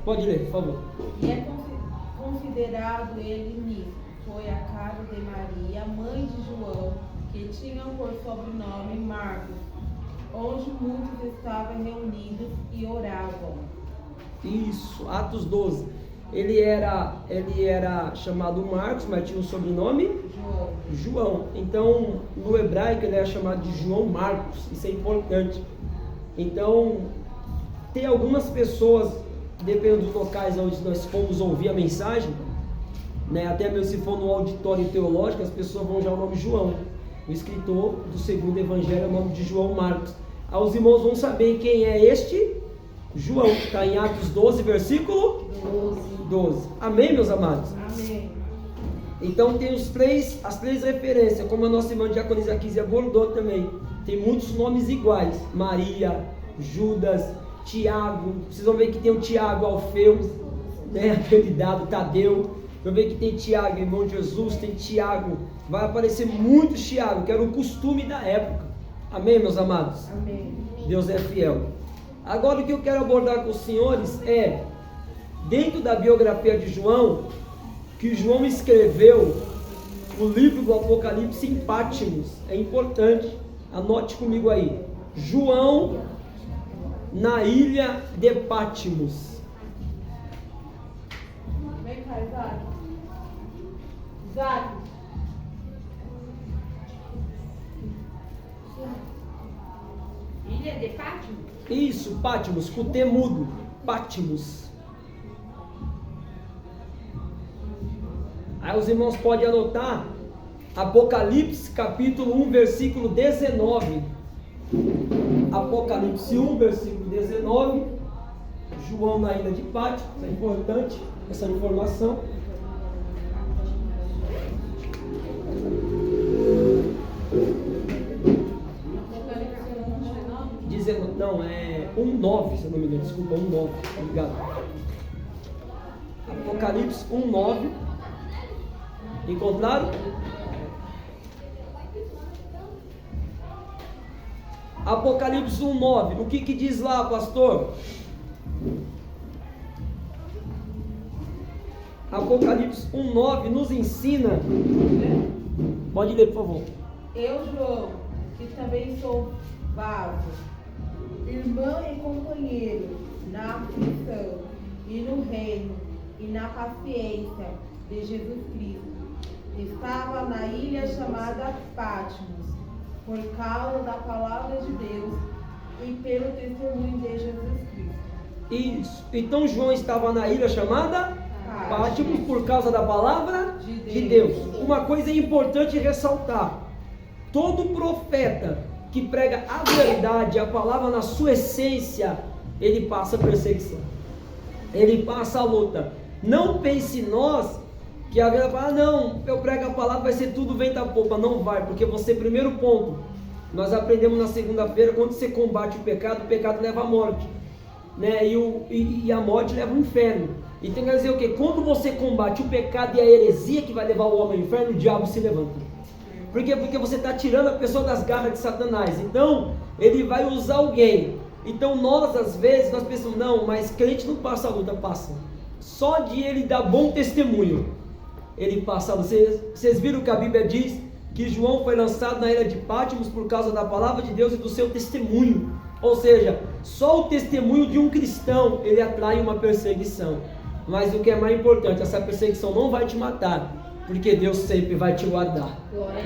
Pode ler, por favor. E é considerado ele nisso. Foi a casa de Maria, mãe de João, que tinham por sobrenome Marcos, onde muitos estavam reunidos e oravam. Isso, Atos 12. Ele era chamado Marcos, mas tinha o sobrenome João. Então, no hebraico ele é chamado de João Marcos. Isso é importante. Então, tem algumas pessoas, dependendo dos locais onde nós fomos ouvir a mensagem, né, até mesmo se for no auditório teológico, as pessoas vão já o nome João. O escritor do segundo evangelho é o nome de João Marcos. Aí os irmãos vão saber quem é este João, que está em Atos 12, versículo 12. Amém, meus amados? Amém. Então tem as três referências, como a nossa irmã Diaconisa Kizzy abordou também. Tem muitos nomes iguais: Maria, Judas, Tiago. Vocês vão ver que tem o Tiago Alfeu, né, apelidado Tadeu. Vão ver que tem Tiago, irmão de Jesus, tem Tiago. Vai aparecer muitos Tiago, que era o costume da época. Amém, meus amados? Amém. Deus é fiel. Agora o que eu quero abordar com os senhores é, dentro da biografia de João, que João escreveu o livro do Apocalipse em Patmos. É importante, anote comigo aí. João na ilha de Patmos. Vem cá, Isaac. Isaac. Ilha de Patmos? Isso, Patmos, com T mudo. Patmos. Aí os irmãos podem anotar Apocalipse capítulo 1, versículo 19. Apocalipse 1, versículo 19. João na ilha de Patmos. É importante essa informação. Não, é 1,9, se eu não me engano, desculpa, 1,9, obrigado. Apocalipse 1,9. Encontraram? Apocalipse 1,9. O que diz lá, pastor? Apocalipse 1,9 nos ensina. Pode ler, por favor. Eu, João, que também sou vaso, irmão e companheiro na aflição e no reino e na paciência de Jesus Cristo, estava na ilha chamada Patmos, por causa da palavra de Deus e pelo testemunho de Jesus Cristo. Isso. Então João estava na ilha chamada Patmos por causa da palavra de Deus. Uma coisa importante ressaltar: todo profeta que prega a verdade, a palavra na sua essência, ele passa perseguição, ele passa a luta. Não pense nós que a verdade fala, não, eu prego a palavra, vai ser tudo vento a popa. Não vai, porque você, primeiro ponto, nós aprendemos na segunda-feira, quando você combate o pecado leva à morte, né? E a morte leva ao inferno. Então quer dizer o quê? Quando você combate o pecado e a heresia que vai levar o homem ao inferno, o diabo se levanta. Por quê? Porque você está tirando a pessoa das garras de Satanás. Então, ele vai usar alguém. Então, nós, às vezes, nós pensamos, não, mas crente não passa a luta, passa. Só de ele dar bom testemunho, ele passa a luta. Vocês viram que a Bíblia diz que João foi lançado na ilha de Patmos por causa da palavra de Deus e do seu testemunho. Ou seja, só o testemunho de um cristão, ele atrai uma perseguição. Mas o que é mais importante, essa perseguição não vai te matar, porque Deus sempre vai te guardar.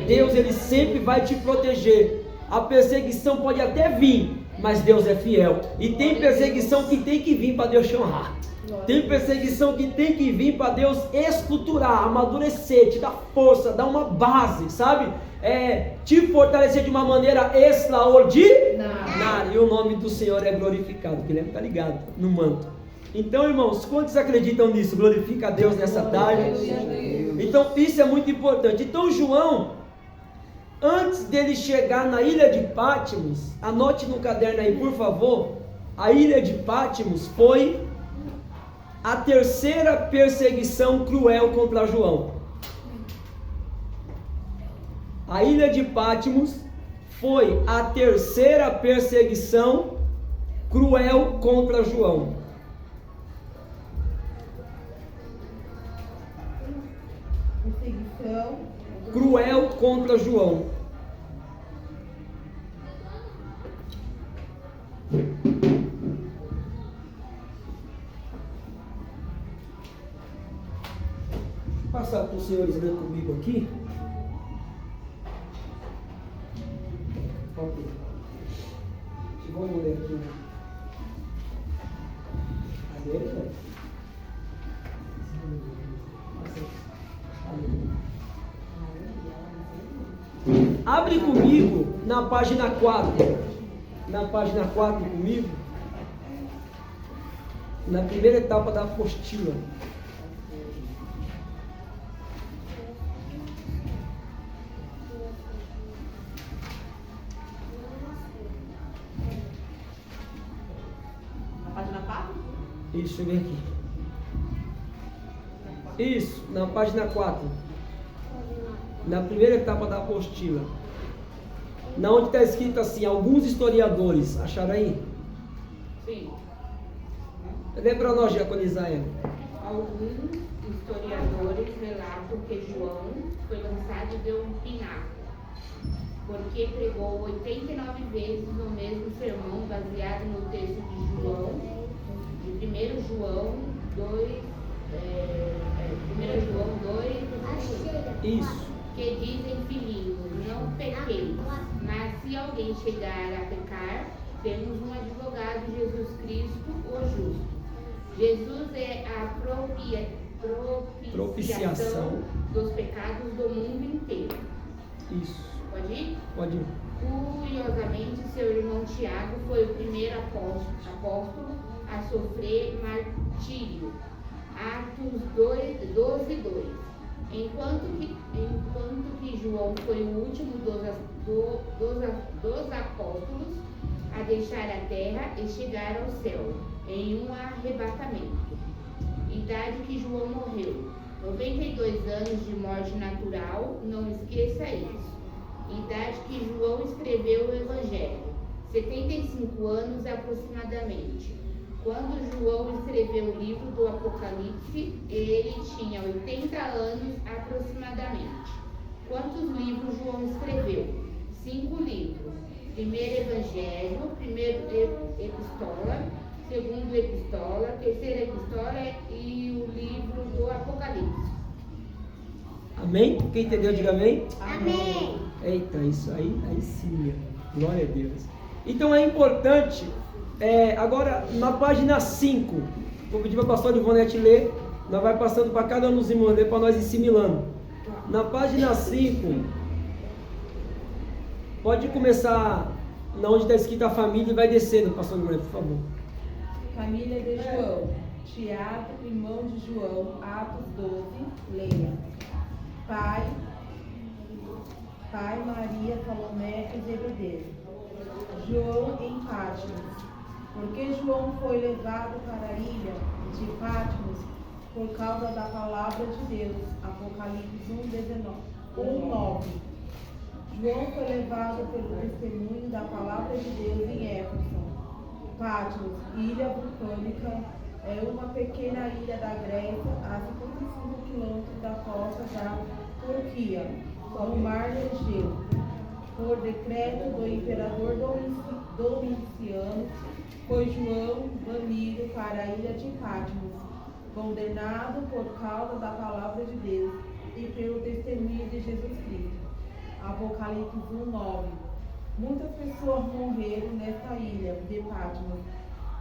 Deus, ele sempre vai te proteger. A perseguição pode até vir, mas Deus é fiel. E tem perseguição que tem que vir para Deus te honrar. Tem perseguição que tem que vir para Deus estruturar, amadurecer, te dar força, dar uma base, sabe? Te fortalecer de uma maneira extraordinária. E o nome do Senhor é glorificado, porque ele está ligado no manto. Então, irmãos, quantos acreditam nisso? Glorifica a Deus nessa tarde. Então, isso é muito importante. Então, João, antes dele chegar na ilha de Patmos, anote no caderno aí, por favor. A ilha de Patmos foi a terceira perseguição cruel contra João. A ilha de Patmos foi a terceira perseguição cruel contra João. perseguição cruel contra João. Vou passar para os senhores ler comigo aqui. Ok. Vamos ler aqui. Abre comigo na página 4. Na página 4 comigo. Na primeira etapa da apostila. Na página 4? Isso, deixa eu ver aqui. Isso, na página 4. Na primeira etapa da apostila. Na onde está escrito assim, alguns historiadores. Acharam aí? Sim. Lê para nós, diaconizar. Alguns historiadores relatam que João foi lançado de um pináculo, porque pregou 89 vezes no mesmo sermão baseado no texto de João, de 1 João 2, 1 João 2, Isso. que dizem, filhinhos, não pequeis, mas se alguém chegar a pecar, temos um advogado, Jesus Cristo, o justo. Jesus é a propiciação dos pecados do mundo inteiro. Isso. Pode ir? Pode ir. Curiosamente, seu irmão Tiago foi o primeiro apóstolo a sofrer martírio. Atos 12:2. Enquanto que João foi o último dos apóstolos a deixar a terra e chegar ao céu, em um arrebatamento. Idade que João morreu, 92 anos de morte natural, não esqueça isso. Idade que João escreveu o Evangelho, 75 anos aproximadamente. Quando João escreveu o livro do Apocalipse, ele tinha 80 anos aproximadamente. Quantos livros João escreveu? 5 livros. Primeiro Evangelho, primeiro Epistola, segundo Epistola, terceira Epistola e o livro do Apocalipse. Amém? Quem entendeu, diga amém. Amém. Eita, isso aí sim. Glória a Deus. Então é importante, agora na página 5, vou pedir para a pastora Ivonete ler, nós vai passando para cada um dos irmãos ler para nós ir assimilando. Na página 5, pode começar na onde está escrita a família e vai descendo, pastor Ivonete, por favor. Família de João. Tiago, irmão de João, Atos 12, leia. Pai, Maria, Salomé e Zebedeu. João em Patmos. Porque João foi levado para a ilha de Patmos por causa da palavra de Deus. Apocalipse 1:9. João foi levado pelo testemunho da palavra de Deus em Éfeso. Patmos, ilha vulcânica, é uma pequena ilha da Grécia, a 55 quilômetros da costa da Turquia, no Mar Egeu. Por decreto do imperador Domiciano, foi João banido para a ilha de Patmos, condenado por causa da palavra de Deus e pelo testemunho de Jesus Cristo. Apocalipse 1:9. Muitas pessoas morreram nesta ilha de Patmos,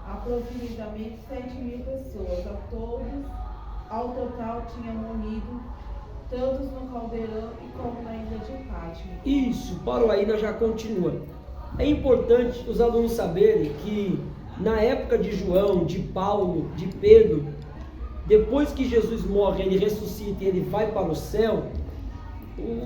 aproximadamente 7.000 pessoas. Ao total tinham morrido tantos no caldeirão e como na ilha de Patmos. Isso, parou aí, nós já continua. É importante os alunos saberem que na época de João, de Paulo, de Pedro, depois que Jesus morre, ele ressuscita e ele vai para o céu,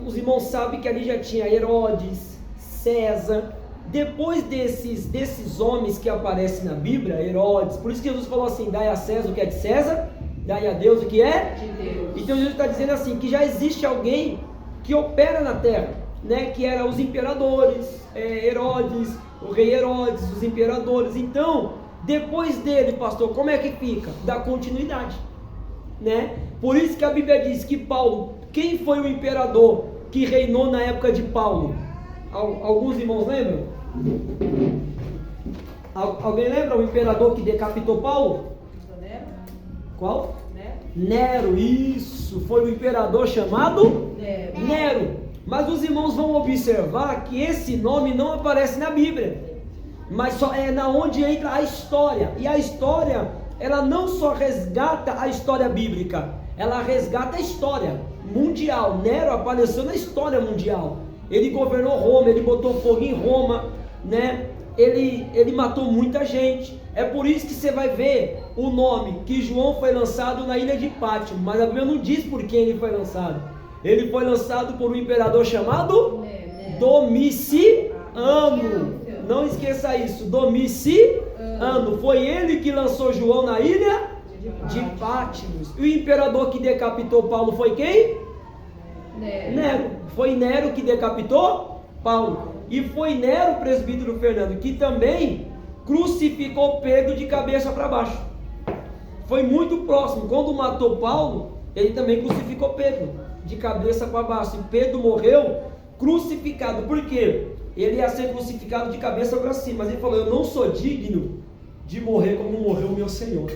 os irmãos sabem que ali já tinha Herodes, César. Depois desses homens que aparecem na Bíblia, Herodes, por isso que Jesus falou assim: dai a César o que é de César, dai a Deus o que é De Deus. Então Jesus está dizendo assim, que já existe alguém que opera na terra, né? Que eram os imperadores, Herodes, o rei Herodes, os imperadores. Então, depois dele, pastor, como é que fica? Dá continuidade, né? Por isso que a Bíblia diz que Paulo Quem foi o imperador que reinou na época de Paulo? Alguns irmãos lembram? Alguém lembra o imperador que decapitou Paulo? Qual? Nero, isso, foi o imperador chamado Nero. Mas os irmãos vão observar que esse nome não aparece na Bíblia, mas só é na onde entra a história. E a história, ela não só resgata a história bíblica, ela resgata a história mundial. Nero apareceu na história mundial. Ele governou Roma, ele botou fogo em Roma, né? Ele matou muita gente. É por isso que você vai ver o nome que João foi lançado na ilha de Pátimo, mas a Bíblia não diz por quem ele foi lançado. Ele foi lançado por um imperador chamado Domiciano. Não esqueça isso, Domiciano. Foi ele que lançou João na ilha de Pátmos. E o imperador que decapitou Paulo foi quem? Nero. Foi Nero que decapitou Paulo. E foi Nero, presbítero Fernando, que também crucificou Pedro de cabeça para baixo. Foi muito próximo. Quando matou Paulo, ele também crucificou Pedro de cabeça para baixo. E Pedro morreu crucificado. Por quê? Ele ia ser crucificado de cabeça para cima. Mas ele falou: eu não sou digno de morrer como morreu o meu Senhor.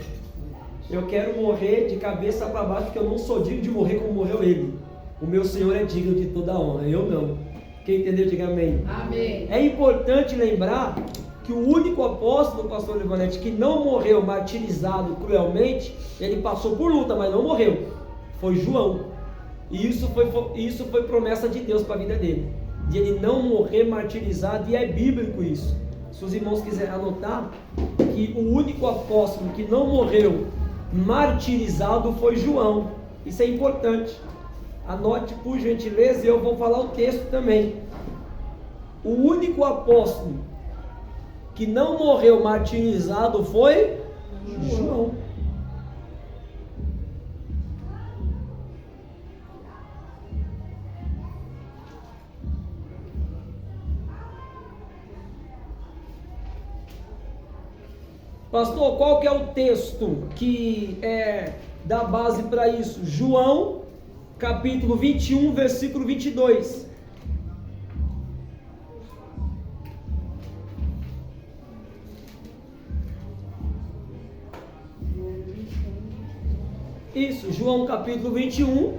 Eu quero morrer de cabeça para baixo, porque eu não sou digno de morrer como morreu ele. O meu Senhor é digno de toda a honra, eu não. Quem entendeu, diga amém. Amém. É importante lembrar que o único apóstolo, pastor Levanete, que não morreu martirizado cruelmente, ele passou por luta, mas não morreu, foi João. E isso foi promessa de Deus para a vida dele, de ele não morrer martirizado, e é bíblico isso. Se os irmãos quiserem anotar, que o único apóstolo que não morreu martirizado foi João. Isso é importante. Anote por gentileza, e eu vou falar o texto também. O único apóstolo que não morreu martirizado foi João. Pastor, qual que é o texto que dá base para isso? João, capítulo 21, versículo 22. Isso, João capítulo 21,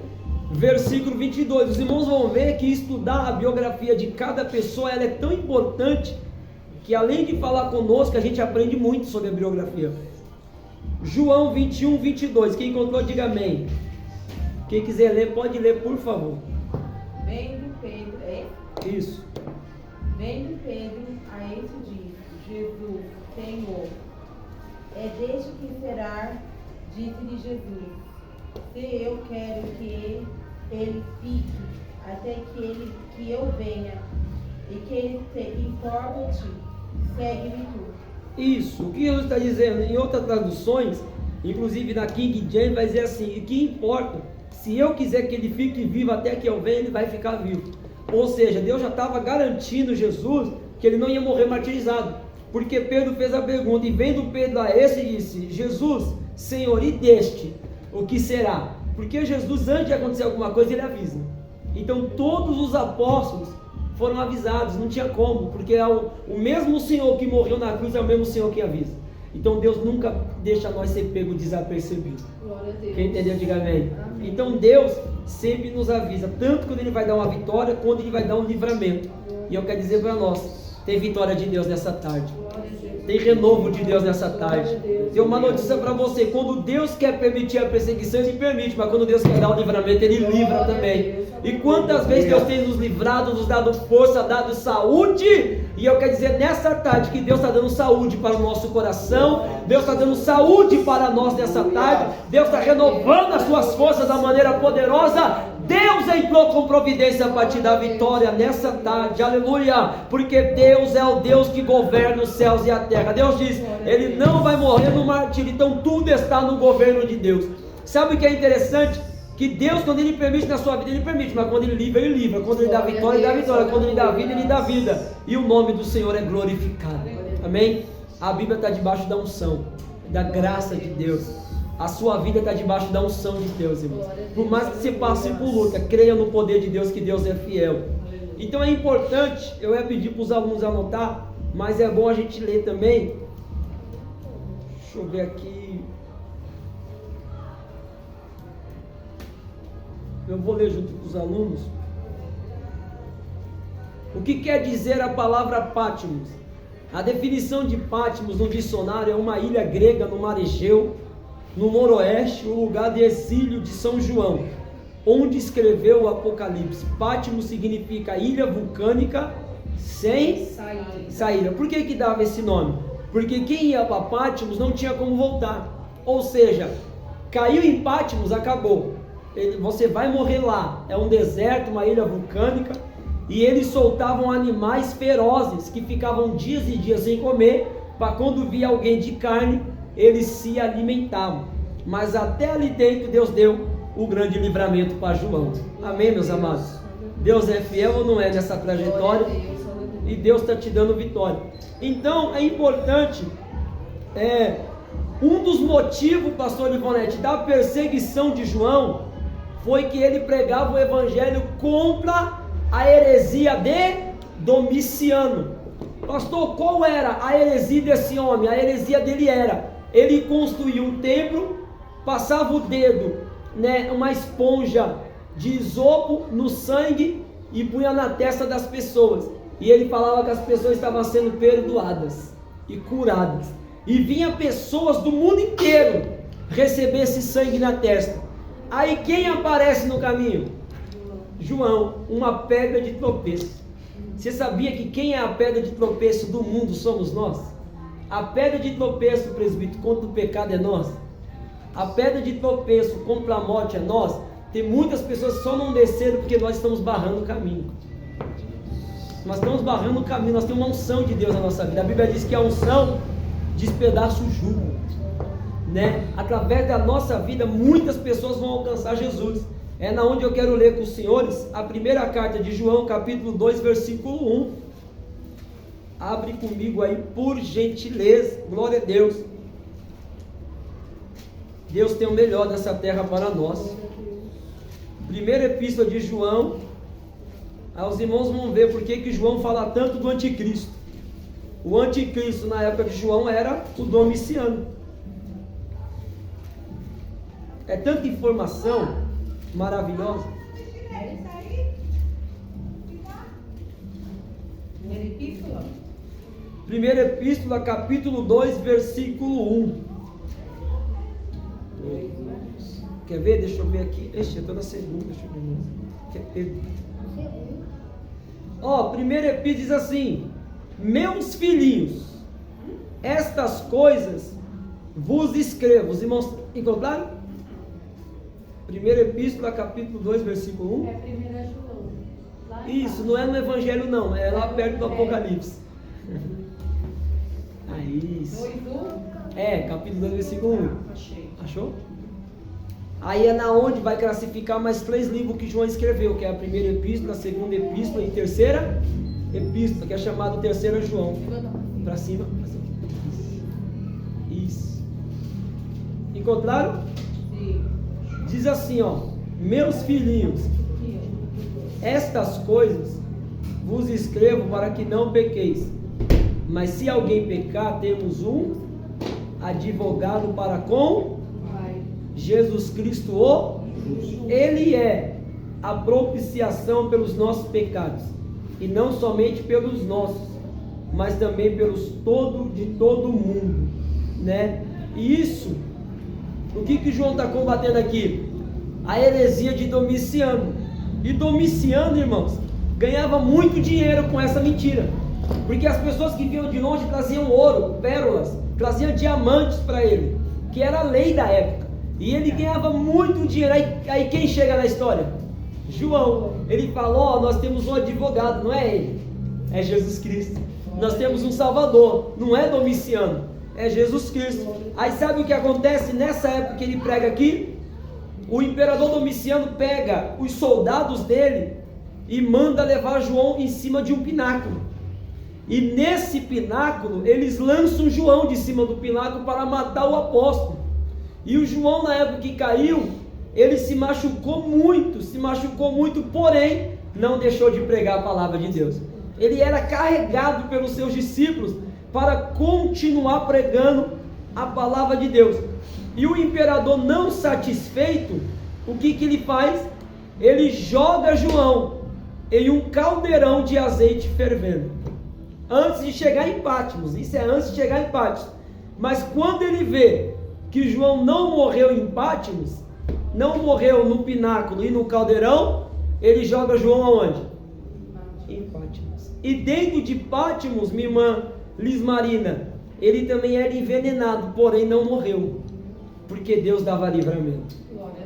versículo 22. Os irmãos vão ver que estudar a biografia de cada pessoa, ela é tão importante, que além de falar conosco, a gente aprende muito sobre a biografia. João 21, 22. Quem encontrou, diga amém. Quem quiser ler, pode ler, por favor. Vendo Pedro, Isso. Vendo Pedro a isso disse: Jesus, Senhor, é deste que será, disse-lhe Jesus: se eu quero que ele fique até que eu venha, e que ele importa-te, segue-me tu. Isso, o que Jesus está dizendo em outras traduções, inclusive na King James, vai dizer assim: o que importa, se eu quiser que ele fique vivo até que eu venha, ele vai ficar vivo. Ou seja, Deus já estava garantindo Jesus que ele não ia morrer martirizado, porque Pedro fez a pergunta, e vendo Pedro a esse, disse: Jesus, Senhor, e deste, o que será? Porque Jesus, antes de acontecer alguma coisa, ele avisa. Então todos os apóstolos foram avisados, não tinha como, porque é o mesmo Senhor que morreu na cruz é o mesmo Senhor que avisa. Então Deus nunca deixa nós ser pego desapercebido. Glória a Deus. Quem entendeu, diga amém. Amém. Então Deus sempre nos avisa, tanto quando Ele vai dar uma vitória, quanto Ele vai dar um livramento. E eu quero dizer para nós, tem vitória de Deus nessa tarde. Glória a Deus. Tem renovo de Deus nessa tarde. Tem uma notícia para você: quando Deus quer permitir a perseguição, Ele permite, mas quando Deus quer dar o livramento, Ele livra também. E quantas vezes Deus tem nos livrado, nos dado força, dado saúde. E eu quero dizer nessa tarde que Deus está dando saúde para o nosso coração. Deus está dando saúde para nós nessa tarde. Deus está renovando as suas forças da maneira poderosa. Deus entrou com providência para te dar vitória nessa tarde, aleluia, porque Deus é o Deus que governa os céus e a terra. Deus diz, Ele não vai morrer no martírio, então tudo está no governo de Deus. Sabe o que é interessante? Que Deus, quando Ele permite na sua vida, Ele permite, mas quando Ele livra, Ele livra. Quando Ele dá vitória, Ele dá vitória. Quando Ele dá vida, Ele dá vida. E o nome do Senhor é glorificado. Amém? A Bíblia está debaixo da unção, da graça de Deus. a sua vida está debaixo da unção de Deus, irmãos. Por mais que você passe por luta, creia no poder de Deus, que Deus é fiel. Então é importante, eu ia pedir para os alunos anotar, mas é bom a gente ler também. Deixa eu ver aqui. Eu vou ler junto com os alunos. O que quer dizer a palavra Patmos? A definição de Patmos no dicionário é uma ilha grega no mar Egeu, no noroeste, o lugar de exílio de São João, onde escreveu o Apocalipse. Patmos significa ilha vulcânica sem saída. Por que dava esse nome? Porque quem ia para Patmos não tinha como voltar. Ou seja, caiu em Patmos, acabou. Você vai morrer lá. É um deserto, uma ilha vulcânica. E eles soltavam animais ferozes que ficavam dias e dias sem comer, para quando via alguém de carne, eles se alimentavam. Mas até ali dentro Deus deu o grande livramento para João. Amém, meus amados? Deus é fiel ou não é nessa trajetória? E Deus está te dando vitória. Então é importante, um dos motivos, pastor Ivonete, da perseguição de João, foi que ele pregava o evangelho contra a heresia de Domiciano. Pastor, qual era a heresia desse homem? A heresia dele era, ele construiu um templo, passava o dedo, uma esponja de isopo no sangue e punha na testa das pessoas. E ele falava que as pessoas estavam sendo perdoadas e curadas. E vinha pessoas do mundo inteiro receber esse sangue na testa. Aí quem aparece no caminho? João, uma pedra de tropeço. Você sabia que quem é a pedra de tropeço do mundo somos nós? A pedra de tropeço, presbítero, contra o pecado é nós. A pedra de tropeço contra a morte é nós. Tem muitas pessoas que só não desceram porque nós estamos barrando o caminho. Nós estamos barrando o caminho, nós temos uma unção de Deus na nossa vida. A Bíblia diz que a unção despedaça o jugo, Através da nossa vida, muitas pessoas vão alcançar Jesus. É na onde eu quero ler com os senhores a primeira carta de João, capítulo 2, versículo 1. Abre comigo aí, por gentileza. Glória a Deus. Deus tem o melhor dessa terra para nós. Primeira epístola de João. Aí os irmãos vão ver por que João fala tanto do anticristo. O anticristo na época de João era o Domiciano. É tanta informação maravilhosa. Primeira epístola, capítulo 2, versículo 1. Quer ver? Deixa eu ver aqui. Eu estou na segunda. Deixa eu ver. Primeira epístola diz assim: meus filhinhos, estas coisas vos escrevo. Os irmãos encontraram? Primeira epístola, capítulo 2, versículo 1. É 1 João. Isso, não é no Evangelho não, é lá perto do Apocalipse. Isso. Capítulo 2, versículo 1. Achou? Aí é na onde vai classificar mais 3 livros que João escreveu, que é a primeira epístola, a segunda epístola e terceira epístola, que é chamado terceira João. Para cima. Isso. Encontraram? Sim. Diz assim, meus filhinhos, estas coisas vos escrevo para que não pequeis. Mas se alguém pecar, temos um advogado para com Jesus Cristo, Ele é a propiciação pelos nossos pecados, e não somente pelos nossos, mas também pelos de todo mundo, E isso, o que João está combatendo aqui? A heresia de Domiciano. E Domiciano, irmãos, ganhava muito dinheiro com essa mentira, porque as pessoas que vinham de longe traziam ouro, pérolas, traziam diamantes para ele, que era a lei da época. E ele ganhava muito dinheiro. Aí quem chega na história? João. Ele falou: nós temos um advogado, não é ele, é Jesus Cristo. Nós temos um Salvador, não é Domiciano, é Jesus Cristo. Aí sabe o que acontece nessa época que ele prega aqui? O imperador Domiciano pega os soldados dele e manda levar João em cima de um pináculo. E nesse pináculo eles lançam João de cima do pináculo para matar o apóstolo. E o João, na época que caiu, ele se machucou muito, porém não deixou de pregar a palavra de Deus. Ele era carregado pelos seus discípulos para continuar pregando a palavra de Deus. E o imperador, não satisfeito, o que ele faz? Ele joga João em um caldeirão de azeite fervendo, antes de chegar em Patmos. Isso é antes de chegar em Patmos. Mas quando ele vê que João não morreu em Patmos, não morreu no pináculo e no caldeirão, ele joga João aonde? Em Patmos. E dentro de Patmos, minha irmã Liz Marina, ele também era envenenado, porém não morreu, porque Deus dava livramento.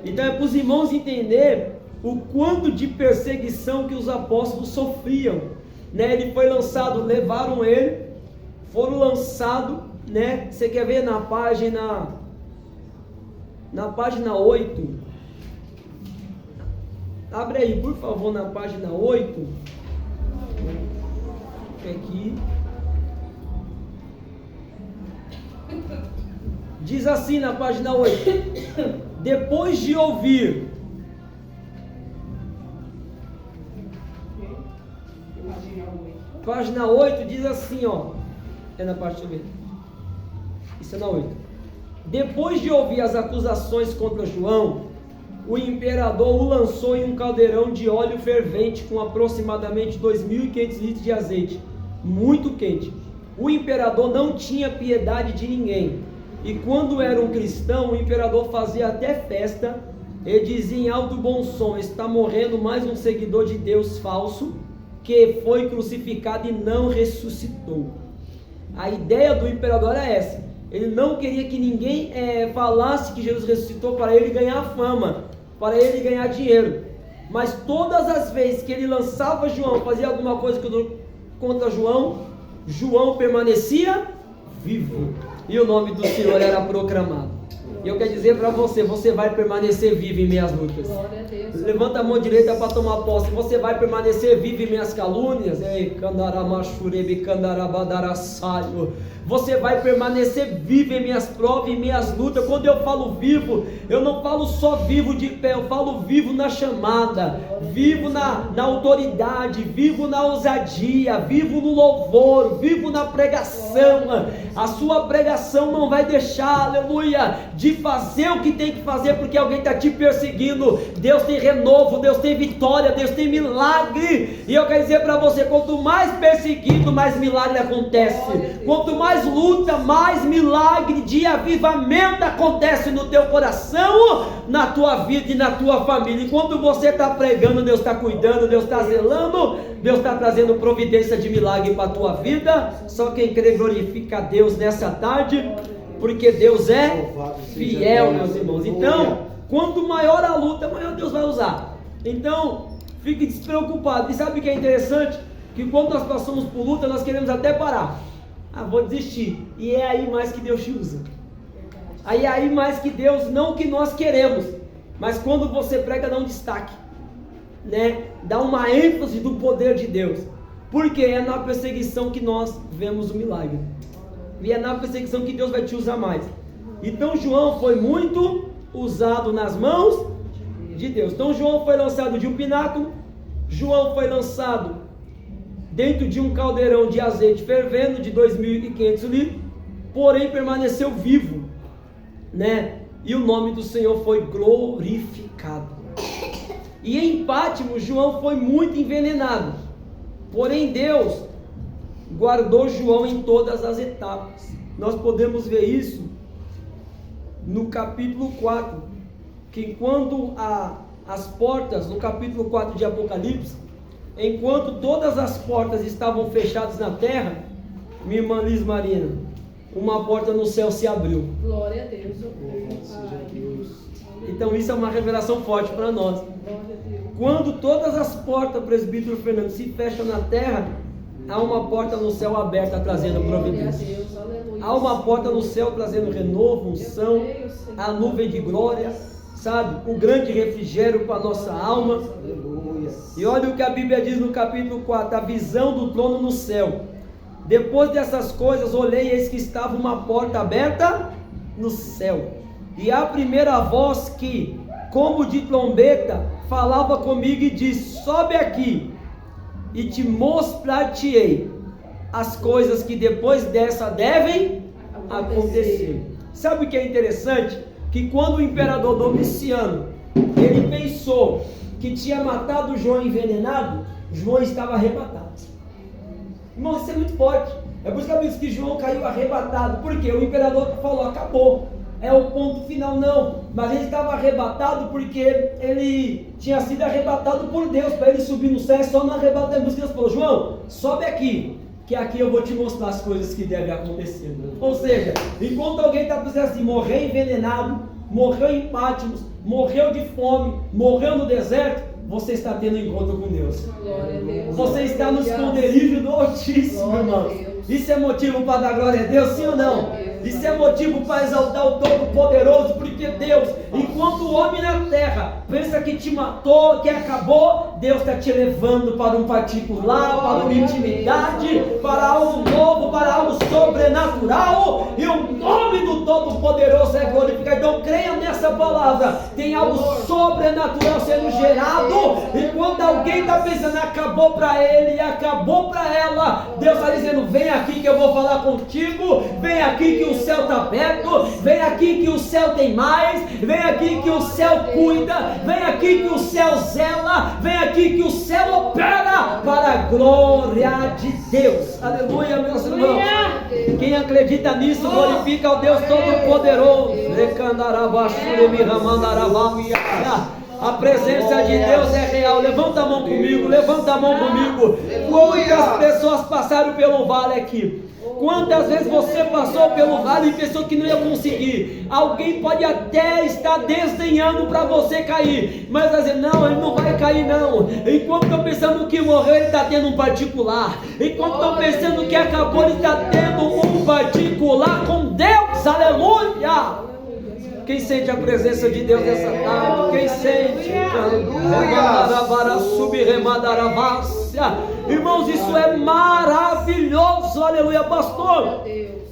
Então é para os irmãos entender o quanto de perseguição que os apóstolos sofriam, né? Ele foi lançado, levaram ele, foram lançados, né? Você quer ver na página 8, abre aí por favor, na página 8, aqui, diz assim na página 8, depois de ouvir, página 8 diz assim, ó, é na parte B, isso é na 8, depois de ouvir as acusações contra João, o imperador o lançou em um caldeirão de óleo fervente com aproximadamente 2.500 litros de azeite, muito quente. O imperador não tinha piedade de ninguém, e quando era um cristão, o imperador fazia até festa e dizia em alto bom som: está morrendo mais um seguidor de Deus falso, que foi crucificado e não ressuscitou. A ideia do imperador era essa. Ele não queria que ninguém falasse que Jesus ressuscitou para ele ganhar fama, para ele ganhar dinheiro. Mas todas as vezes que ele lançava João, fazia alguma coisa contra João permanecia vivo, e o nome do Senhor era proclamado. E eu quero dizer para você, você vai permanecer vivo em minhas lutas. Levanta a mão direita para tomar posse. Você vai permanecer vivo em minhas calúnias. Você vai permanecer vivo em minhas provas, em minhas lutas. Quando eu falo vivo, eu não falo só vivo de pé, eu falo vivo na chamada, vivo na autoridade, vivo na ousadia, vivo no louvor, vivo na pregação. A sua pregação não vai deixar, aleluia, de fazer o que tem que fazer porque alguém está te perseguindo. Deus tem renovo, Deus tem vitória, Deus tem milagre. E eu quero dizer para você, quanto mais perseguido, mais milagre acontece. Quanto mais luta, mais milagre de avivamento acontece no teu coração, na tua vida e na tua família. Enquanto você está pregando, Deus está cuidando, Deus está zelando, Deus está trazendo providência de milagre para a tua vida. Só quem crê glorifica a Deus nessa tarde, porque Deus é fiel, meus irmãos. Então, quanto maior a luta, maior Deus vai usar. Então, fique despreocupado. E sabe o que é interessante? Que quando nós passamos por luta, nós queremos até parar. Vou desistir. E é aí mais que Deus te usa. Aí é aí mais que Deus, não o que nós queremos, mas quando você prega, dá um destaque, né? Dá uma ênfase do poder de Deus. Porque é na perseguição que nós vemos o milagre. E é na perseguição que Deus vai te usar mais. Então João foi muito usado nas mãos de Deus. Então João foi lançado de um pináculo. João foi lançado dentro de um caldeirão de azeite fervendo de 2.500 litros. Porém permaneceu vivo, né? E o nome do Senhor foi glorificado. E em Patmos João foi muito envenenado. Porém Deus guardou João em todas as etapas. Nós podemos ver isso no capítulo 4, que enquanto as portas, no capítulo 4 de Apocalipse, enquanto todas as portas estavam fechadas na terra, minha irmã Liz Marina, uma porta no céu se abriu. Glória a Deus. Então isso é uma revelação forte para nós. Quando todas as portas, presbítero Fernando, se fecham na terra, há uma porta no céu aberta trazendo providência. Há uma porta no céu trazendo renovo, unção, a nuvem de glória, sabe? O grande refrigério para a nossa alma. E olha o que a Bíblia diz no capítulo 4, a visão do trono no céu. Depois dessas coisas, olhei e eis que estava uma porta aberta no céu. E a primeira voz que, como de trombeta, falava comigo e disse: sobe aqui e te mostrar-te-ei as coisas que depois dessa devem acontecer. Sabe o que é interessante? Que quando o imperador Domiciano, ele pensou que tinha matado João envenenado, João estava arrebatado. Irmão, isso é muito forte. É por isso que a Bíblia diz que João caiu arrebatado. Por quê? O imperador falou: acabou, é o ponto final. Não, mas ele estava arrebatado porque ele tinha sido arrebatado por Deus, para ele subir no céu. Só não arrebatado. Deus falou: João, sobe aqui, que aqui eu vou te mostrar as coisas que devem acontecer. Ou seja, enquanto alguém está pensando assim, morreu envenenado, morreu em Patmos, morreu de fome, morreu no deserto, você está tendo encontro com Deus. Você está no esconderijo do Altíssimo, irmão. Isso é motivo para dar glória a Deus, sim ou não? Isso é motivo para exaltar o Todo-Poderoso, porque Deus, enquanto o homem na terra pensa que te matou, que acabou, Deus está te levando para um particular, para uma intimidade, para algo novo, para algo sobrenatural, e o nome do Todo-Poderoso é glorificado. Então creia nessa palavra, tem algo sobrenatural sendo gerado, enquanto alguém está pensando, acabou para ele, acabou para ela, Deus está dizendo: vem aqui que eu vou falar contigo, vem aqui que o céu está perto, vem aqui que o céu tem mais, vem aqui que o céu cuida, vem aqui que o céu zela, vem aqui que o céu opera para a glória de Deus. Aleluia, meus irmãos. Quem acredita nisso, glorifica ao Deus Todo-Poderoso. A presença de Deus é real. Levanta a mão comigo, levanta a mão comigo. Quantas pessoas passaram pelo vale aqui? Quantas vezes você passou pelo vale e pensou que não ia conseguir? Alguém pode até estar desenhando para você cair, mas vai dizer: não, ele não vai cair não. Enquanto estão pensando que morreu, ele está tendo um particular. Enquanto estão pensando que acabou, ele está tendo um particular com Deus. Aleluia! Quem sente a presença de Deus nessa tarde? Quem sente? Irmãos, isso é maravilhoso, aleluia, pastor.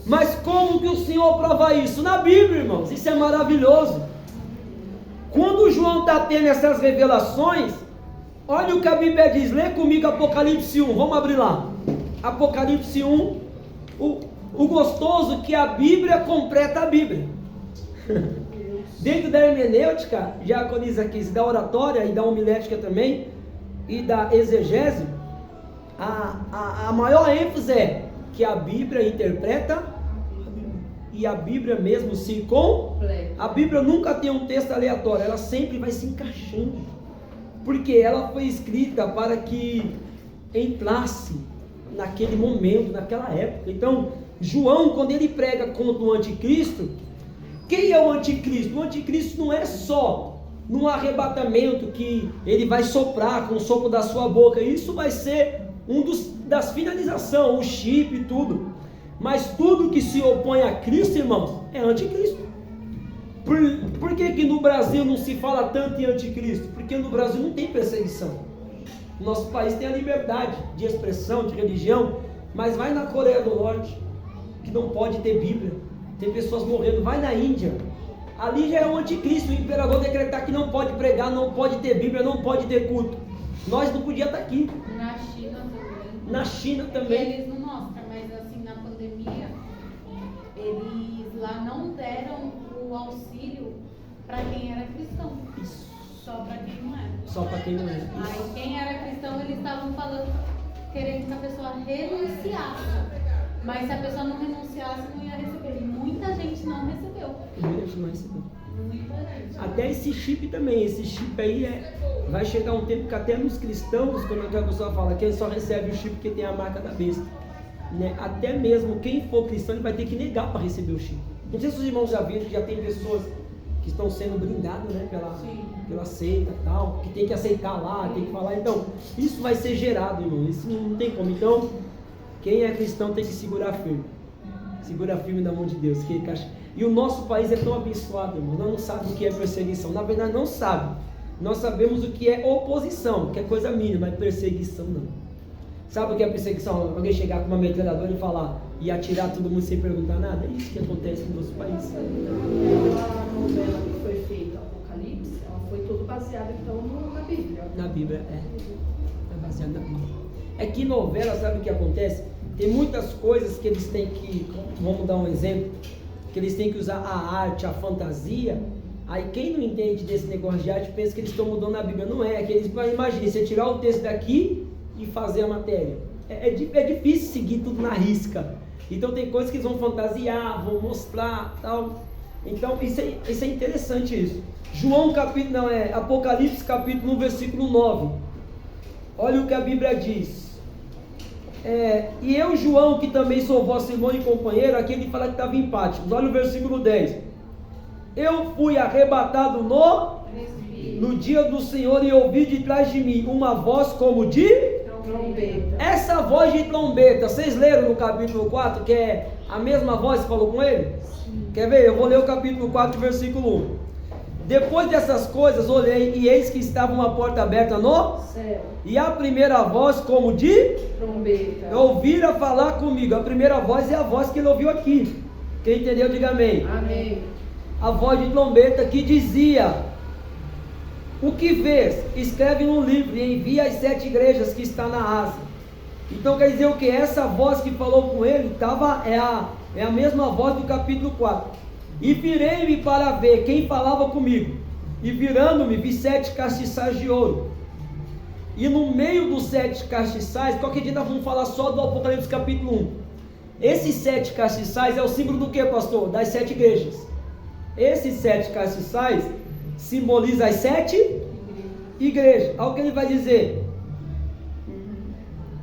Mas como que o Senhor prova isso? Na Bíblia, irmãos, isso é maravilhoso. Quando João está tendo essas revelações, olha o que a Bíblia diz. Lê comigo Apocalipse 1, vamos abrir lá. Apocalipse 1, o gostoso que a Bíblia completa a Bíblia. Dentro da hermenêutica, diaconiza aqui, da oratória e da homilética também, e da exegese, a maior ênfase é que a Bíblia interpreta a Bíblia. E a Bíblia mesmo se completa. A Bíblia nunca tem um texto aleatório, ela sempre vai se encaixando, porque ela foi escrita para que entrasse naquele momento, naquela época. Então, João, quando ele prega contra o anticristo, quem é o anticristo? O anticristo não é só num arrebatamento que ele vai soprar com o sopro da sua boca. Isso vai ser das finalizações, o chip e tudo. Mas tudo que se opõe a Cristo, irmãos, é anticristo. Por que no Brasil não se fala tanto em anticristo? Porque no Brasil não tem perseguição. Nosso país tem a liberdade de expressão, de religião, mas vai na Coreia do Norte, que não pode ter Bíblia. Tem pessoas morrendo. Vai na Índia, ali já é o anticristo. O imperador decretar que não pode pregar, não pode ter Bíblia, não pode ter culto. Nós não podíamos estar aqui. Na China também. Na China também. Eles não mostram, mas assim, na pandemia, eles lá não deram o auxílio para quem era cristão. Isso. Só para quem não era. Só para quem não é. Aí quem era cristão, eles estavam falando, querendo que a pessoa renunciasse. Mas se a pessoa não renunciasse, não ia receber. E muita gente não recebeu. Muita gente não recebeu. Muita gente. Até esse chip também. Esse chip aí vai chegar um tempo que até nos cristãos, quando a pessoa fala que ele só recebe o chip porque tem a marca da besta, né? Até mesmo quem for cristão, ele vai ter que negar para receber o chip. Não sei se os irmãos já viram que já tem pessoas que estão sendo brindadas, né, pela seita e tal, que tem que aceitar lá, tem que falar. Então, isso vai ser gerado, irmão. Isso não tem como. Então, quem é cristão tem que segurar firme. Segura firme na mão de Deus. E o nosso país é tão abençoado, irmão. Nós não sabemos o que é perseguição. Na verdade, não sabe. Nós sabemos o que é oposição, que é coisa mínima, mas perseguição não. Sabe o que é perseguição? Alguém chegar com uma metralhadora e falar: e atirar todo mundo sem perguntar nada. É isso que acontece no nosso país. A novela que foi feita, Apocalipse, ela foi toda baseada então na Bíblia. Na Bíblia, é baseado na Bíblia. É que novela, sabe o que acontece? Tem muitas coisas que eles têm que, vamos dar um exemplo, que eles têm que usar a arte, a fantasia. Aí quem não entende desse negócio de arte pensa que eles estão mudando a Bíblia. Não é que eles, imagina, você tirar o texto daqui e fazer a matéria. É difícil seguir tudo na risca. Então tem coisas que eles vão fantasiar, vão mostrar, tal. Então isso é interessante isso. Apocalipse capítulo 1, versículo 9. Olha o que a Bíblia diz. E eu, João, que também sou vosso irmão e companheiro, aqui ele fala que estava em Patmos. Olha o versículo 10. Eu fui arrebatado no dia do Senhor e ouvi de trás de mim uma voz como de Trombeta. Essa voz de trombeta, vocês leram no capítulo 4 que é a mesma voz que falou com ele? Sim. Quer ver? Eu vou ler o capítulo 4, versículo 1. Depois dessas coisas olhei e eis que estava uma porta aberta no céu. E a primeira voz como de trombeta ouvira falar comigo. A primeira voz é a voz que ele ouviu aqui. Quem entendeu, diga amém. Amém. A voz de trombeta que dizia: o que vês? Escreve num livro e envia às 7 igrejas que está na Ásia. Então quer dizer o que? Essa voz que falou com ele é a mesma voz do capítulo 4. E virei-me para ver quem falava comigo. E virando-me, vi 7 castiçais de ouro. E no meio dos 7 castiçais, qualquer dia nós vamos falar só do Apocalipse capítulo 1. Esses 7 castiçais é o símbolo do que, pastor? Das 7 igrejas. Esses 7 castiçais simboliza as 7 igrejas. Olha o que ele vai dizer.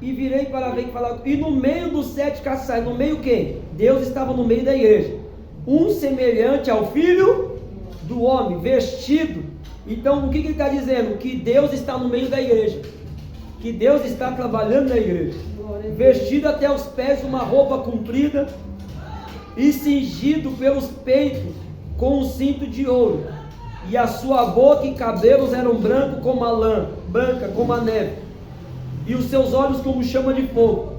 E virei para ver que falava. E no meio dos 7 castiçais, no meio o quê? Deus estava no meio da igreja. Um semelhante ao Filho do Homem, vestido. Então o que ele está dizendo? Que Deus está no meio da igreja. Que Deus está trabalhando na igreja. Vestido até os pés, uma roupa comprida e cingido pelos peitos com um cinto de ouro. E a sua boca e cabelos eram brancos como a lã, branca como a neve, e os seus olhos como chama de fogo,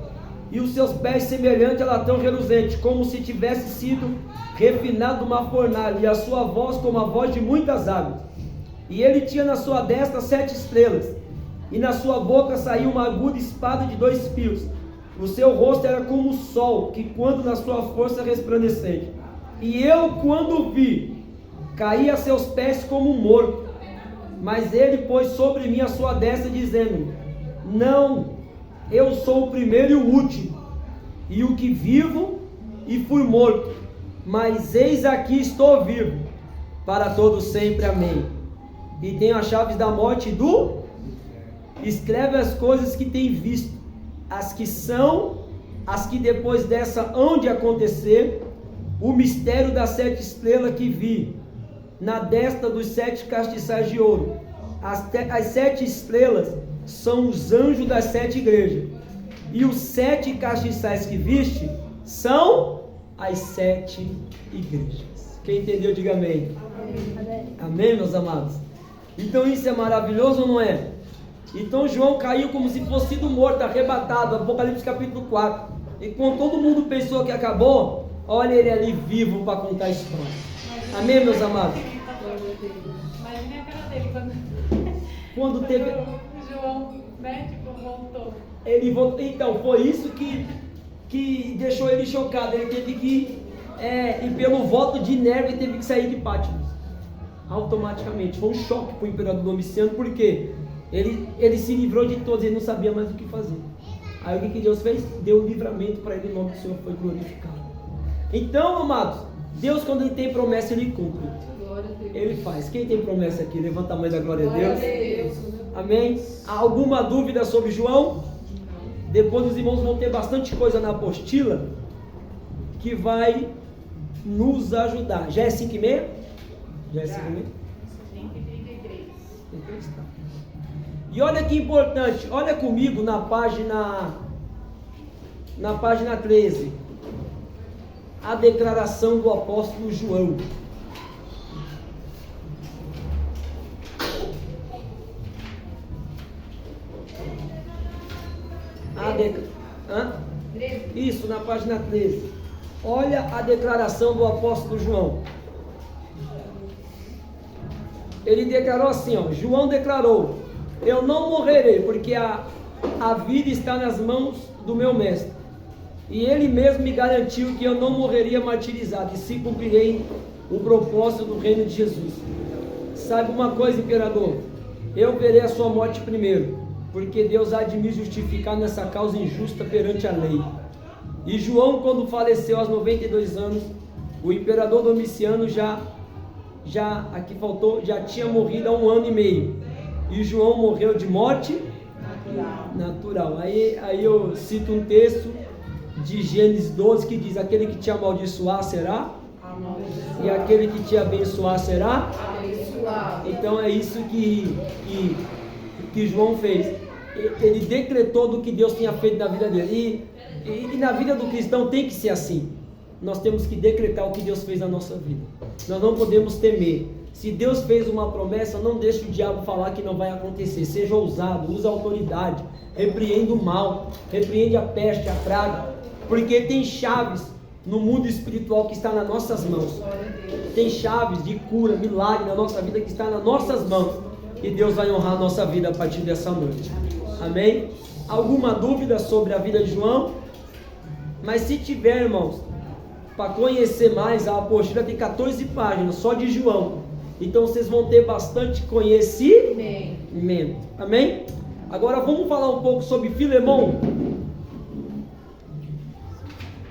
e os seus pés semelhante a latão reluzente, como se tivesse sido refinado numa fornalha, e a sua voz como a voz de muitas águas. E ele tinha na sua destra 7 estrelas, e na sua boca saía uma aguda espada de 2 fios. O seu rosto era como o sol, que quando na sua força resplandecente. E eu, quando vi, caí a seus pés como um morto. Mas ele pôs sobre mim a sua destra, dizendo: não, eu sou o primeiro e o último, e o que vivo e fui morto. Mas eis aqui estou vivo, para todo sempre, amém. E tenho as chaves da morte e do... Escreve as coisas que tem visto, as que são, as que depois dessa hão de acontecer, o mistério das 7 estrelas que vi, na destra dos 7 castiçais de ouro. As 7 estrelas são os anjos das 7 igrejas, e os 7 castiçais que viste são as 7 igrejas. Quem entendeu, diga amém. Amém, amém, meus amados. Então isso é maravilhoso ou não é? Então João caiu como se fosse sido morto, arrebatado, Apocalipse capítulo 4. E quando todo mundo pensou que acabou, olha ele ali vivo para contar a história. Amém, meus amados? Imagina a cara dele quando teve... O João, né, voltou. Ele voltou. Então, foi isso que deixou ele chocado. Ele teve que, e pelo voto de Nerva, ele teve que sair de Patmos. Automaticamente. Foi um choque para o imperador Domiciano, porque ele se livrou de todos, ele não sabia mais o que fazer. Aí o que Deus fez? Deu livramento para ele, o nome do Senhor foi glorificado. Então, amados, Deus, quando ele tem promessa, ele cumpre. Ele faz. Quem tem promessa aqui? Levanta a mão da glória a Deus. Amém? Há alguma dúvida sobre João? Depois os irmãos vão ter bastante coisa na apostila que vai nos ajudar. Já é 5h30? Já é 5h30? 5h33. E olha que importante, olha comigo na página 13, a declaração do apóstolo João. 13? Isso, na página 13. Olha a declaração do apóstolo João. Ele declarou assim, ó, João declarou: eu não morrerei, porque a vida está nas mãos do meu mestre. E ele mesmo me garantiu que eu não morreria martirizado, e se cumprirei o propósito do reino de Jesus. Sabe uma coisa, imperador? Eu verei a sua morte primeiro, porque Deus há de me justificar nessa causa injusta perante a lei. E João, quando faleceu aos 92 anos, o imperador Domiciano já tinha morrido há 1 ano e meio. E João morreu de morte natural. Aí eu cito um texto de Gênesis 12 que diz: aquele que te amaldiçoar será, e aquele que te abençoar será abençoado. Então é isso que João fez. Ele decretou do que Deus tinha feito na vida dele. E na vida do cristão tem que ser assim. Nós temos que decretar o que Deus fez na nossa vida. Nós não podemos temer. Se Deus fez uma promessa, não deixe o diabo falar que não vai acontecer. Seja ousado, use a autoridade, repreenda o mal, repreende a peste, a praga, porque tem chaves no mundo espiritual que está nas nossas mãos. Tem chaves de cura, milagre na nossa vida que está nas nossas mãos. E Deus vai honrar a nossa vida a partir dessa noite. Amém? Alguma dúvida sobre a vida de João? Mas se tiver, irmãos, para conhecer mais, a apostila tem 14 páginas só de João. Então vocês vão ter bastante conhecimento. Amém? Agora vamos falar um pouco sobre Filemão.